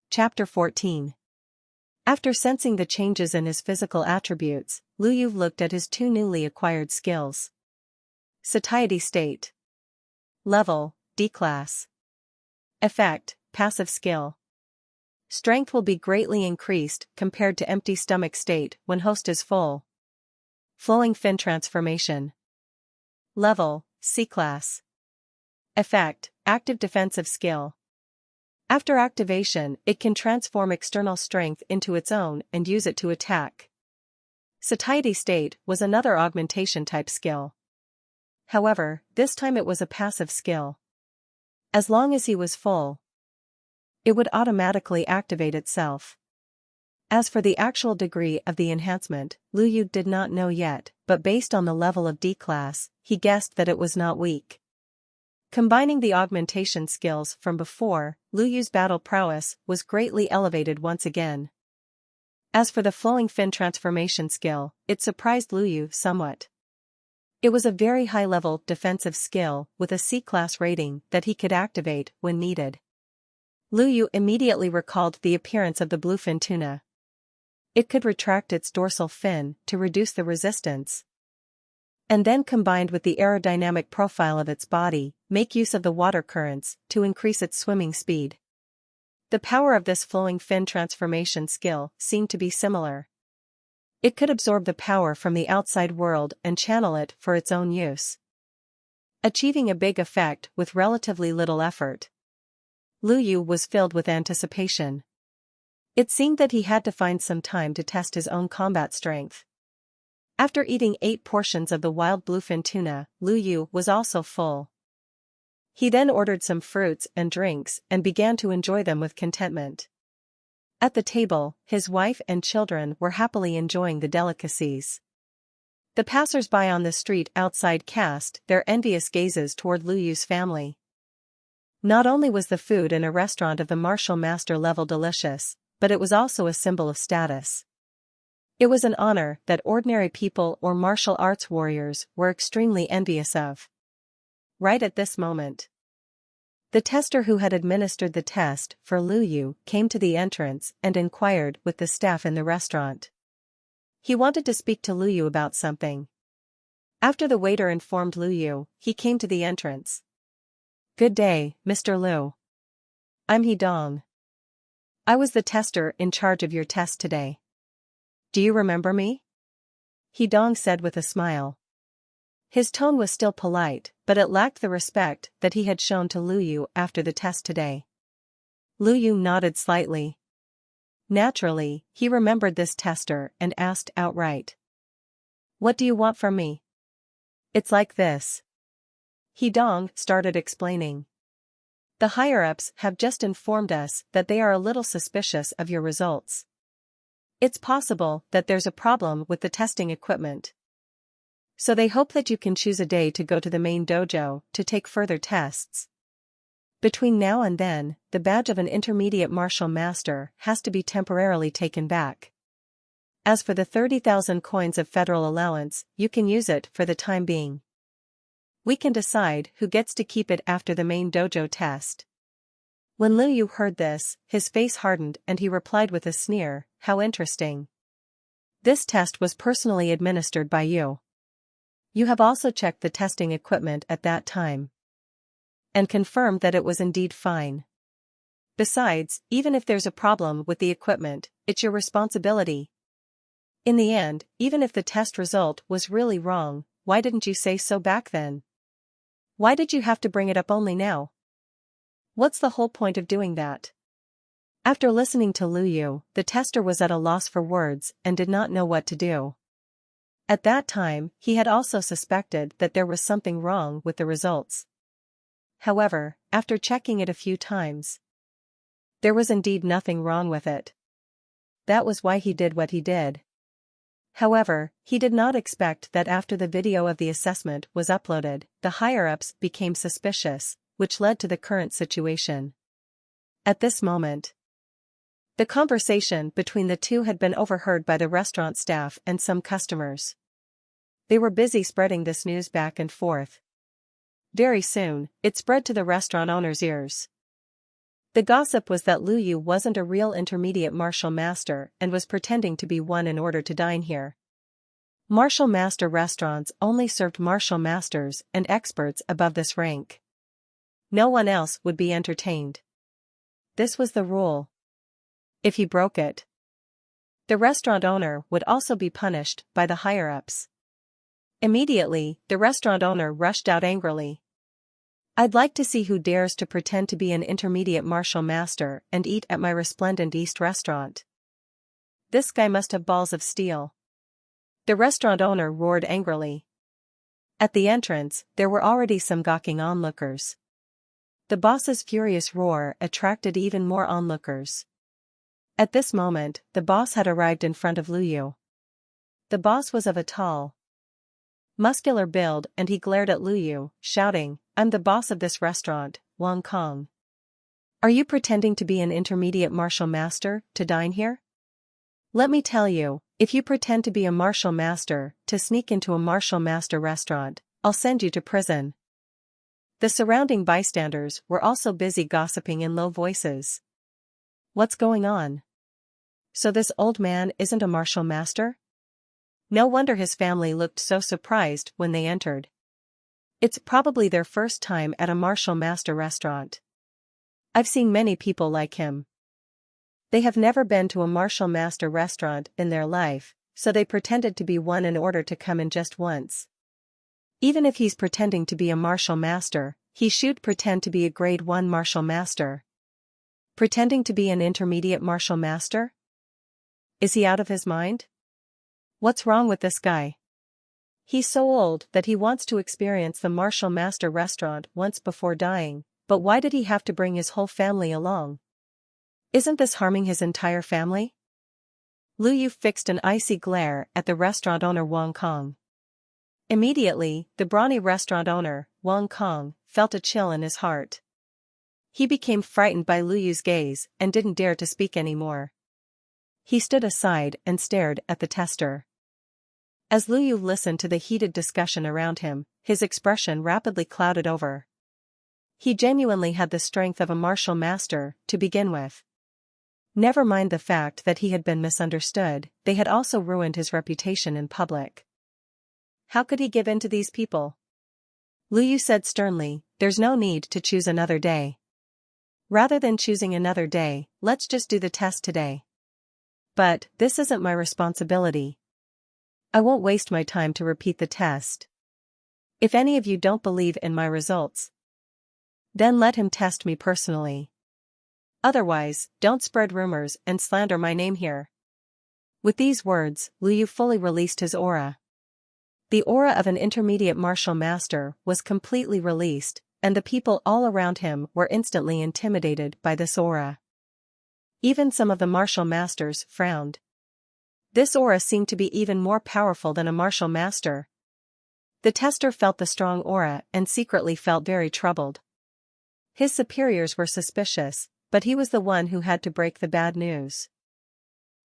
Chapter 14. After sensing the changes in his physical attributes, Liu Yu looked at his two newly acquired skills. Satiety state. Level, D class. Effect, passive skill. Strength will be greatly increased compared to empty stomach state when host is full. Flowing fin transformation. Level, C class. Effect, active defensive skill. After activation, it can transform external strength into its own and use it to attack. Satiety state was another augmentation type skill. However, this time it was a passive skill. As long as he was full, it would automatically activate itself. As for the actual degree of the enhancement, Liu Yu did not know yet, but based on the level of D class, he guessed that it was not weak. Combining the augmentation skills from before, Liu Yu's battle prowess was greatly elevated once again. As for the flowing fin transformation skill, it surprised Liu Yu somewhat. It was a very high-level defensive skill with a C-class rating that he could activate when needed. Liu Yu immediately recalled the appearance of the bluefin tuna. It could retract its dorsal fin to reduce the resistance, and then combined with the aerodynamic profile of its body, make use of the water currents to increase its swimming speed. The power of this flowing fin transformation skill seemed to be similar. It could absorb the power from the outside world and channel it for its own use, achieving a big effect with relatively little effort. Liu Yu was filled with anticipation. It seemed that he had to find some time to test his own combat strength. After eating 8 portions of the wild bluefin tuna, Liu Yu was also full. He then ordered some fruits and drinks and began to enjoy them with contentment. At the table, his wife and children were happily enjoying the delicacies. The passers-by on the street outside cast their envious gazes toward Liu Yu's family. Not only was the food in a restaurant of the martial master level delicious, but it was also a symbol of status. It was an honor that ordinary people or martial arts warriors were extremely envious of. Right at this moment, the tester who had administered the test for Liu Yu came to the entrance and inquired with the staff in the restaurant. He wanted to speak to Liu Yu about something. After the waiter informed Liu Yu, he came to the entrance. "Good day, Mr. Liu. I'm He Dong. I was the tester in charge of your test today. Do you remember me?" He Dong said with a smile. His tone was still polite, but it lacked the respect that he had shown to Liu Yu after the test today. Liu Yu nodded slightly. Naturally, he remembered this tester and asked outright. "What do you want from me?" "It's like this." He Dong started explaining. "The higher-ups have just informed us that they are a little suspicious of your results. It's possible that there's a problem with the testing equipment. So they hope that you can choose a day to go to the main dojo to take further tests. Between now and then, the badge of an intermediate martial master has to be temporarily taken back. As for the 30,000 coins of federal allowance, you can use it for the time being. We can decide who gets to keep it after the main dojo test." When Liu Yu heard this, his face hardened and he replied with a sneer, "How interesting. This test was personally administered by you. You have also checked the testing equipment at that time and confirmed that it was indeed fine. Besides, even if there's a problem with the equipment, it's your responsibility. In the end, even if the test result was really wrong, why didn't you say so back then? Why did you have to bring it up only now? What's the whole point of doing that?" After listening to Liu Yu, the tester was at a loss for words and did not know what to do. At that time, he had also suspected that there was something wrong with the results. However, after checking it a few times, there was indeed nothing wrong with it. That was why he did what he did. However, he did not expect that after the video of the assessment was uploaded, the higher-ups became suspicious, which led to the current situation. At this moment, the conversation between the two had been overheard by the restaurant staff and some customers. They were busy spreading this news back and forth. Very soon, it spread to the restaurant owner's ears. The gossip was that Lu Yu wasn't a real intermediate martial master and was pretending to be one in order to dine here. Martial master restaurants only served martial masters and experts above this rank. No one else would be entertained. This was the rule. If he broke it, the restaurant owner would also be punished by the higher-ups. Immediately, the restaurant owner rushed out angrily. "I'd like to see who dares to pretend to be an intermediate martial master and eat at my Resplendent East restaurant. This guy must have balls of steel." The restaurant owner roared angrily. At the entrance, there were already some gawking onlookers. The boss's furious roar attracted even more onlookers. At this moment, the boss had arrived in front of Lu Yu. The boss was of a tall, muscular build and he glared at Lu Yu, shouting, "I'm the boss of this restaurant, Wong Kong. Are you pretending to be an intermediate martial master to dine here? Let me tell you, if you pretend to be a martial master to sneak into a martial master restaurant, I'll send you to prison." The surrounding bystanders were also busy gossiping in low voices. What's going on? So this old man isn't a martial master? No wonder his family looked so surprised when they entered. It's probably their first time at a martial master restaurant. I've seen many people like him. They have never been to a martial master restaurant in their life, so they pretended to be one in order to come in just once. Even if he's pretending to be a martial master, he should pretend to be a grade 1 martial master. Pretending to be an intermediate martial master? Is he out of his mind? What's wrong with this guy? He's so old that he wants to experience the martial master restaurant once before dying, but why did he have to bring his whole family along? Isn't this harming his entire family? Lu Yu fixed an icy glare at the restaurant owner Wong Kong. Immediately, the brawny restaurant owner, Wong Kong, felt a chill in his heart. He became frightened by Lu Yu's gaze and didn't dare to speak anymore. He stood aside and stared at the tester. As Lu Yu listened to the heated discussion around him, his expression rapidly clouded over. He genuinely had the strength of a martial master, to begin with. Never mind the fact that he had been misunderstood, they had also ruined his reputation in public. How could he give in to these people? Lu Yu said sternly, "There's no need to choose another day. Rather than choosing another day, let's just do the test today. But, this isn't my responsibility. I won't waste my time to repeat the test. If any of you don't believe in my results, then let him test me personally. Otherwise, don't spread rumors and slander my name here." With these words, Lu Yu fully released his aura. The aura of an intermediate martial master was completely released, and the people all around him were instantly intimidated by this aura. Even some of the martial masters frowned. This aura seemed to be even more powerful than a martial master. The tester felt the strong aura and secretly felt very troubled. His superiors were suspicious, but he was the one who had to break the bad news.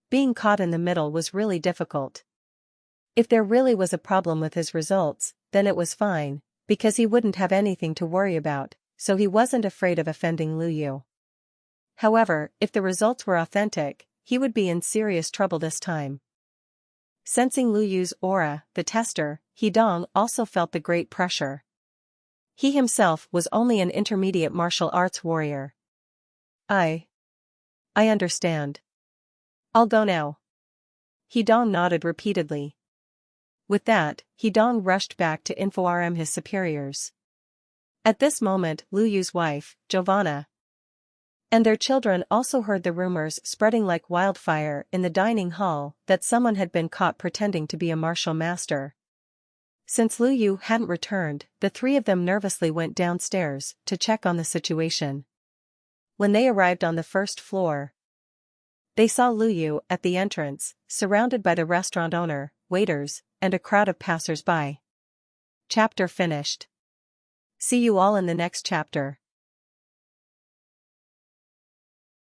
Being caught in the middle was really difficult. If there really was a problem with his results, then it was fine, because he wouldn't have anything to worry about, so he wasn't afraid of offending Lu Yu. However, if the results were authentic, he would be in serious trouble this time. Sensing Lu Yu's aura, the tester, Hidong, also felt the great pressure. He himself was only an intermediate martial arts warrior. I understand. I'll go now." Hidong nodded repeatedly. With that, Hidong rushed back to inform his superiors. At this moment, Lu Yu's wife, Giovanna, and their children also heard the rumors spreading like wildfire in the dining hall that someone had been caught pretending to be a martial master. Since Lu Yu hadn't returned, the three of them nervously went downstairs to check on the situation. When they arrived on the first floor, they saw Lu Yu at the entrance, surrounded by the restaurant owner, waiters, and a crowd of passers-by. Chapter finished. See you all in the next chapter.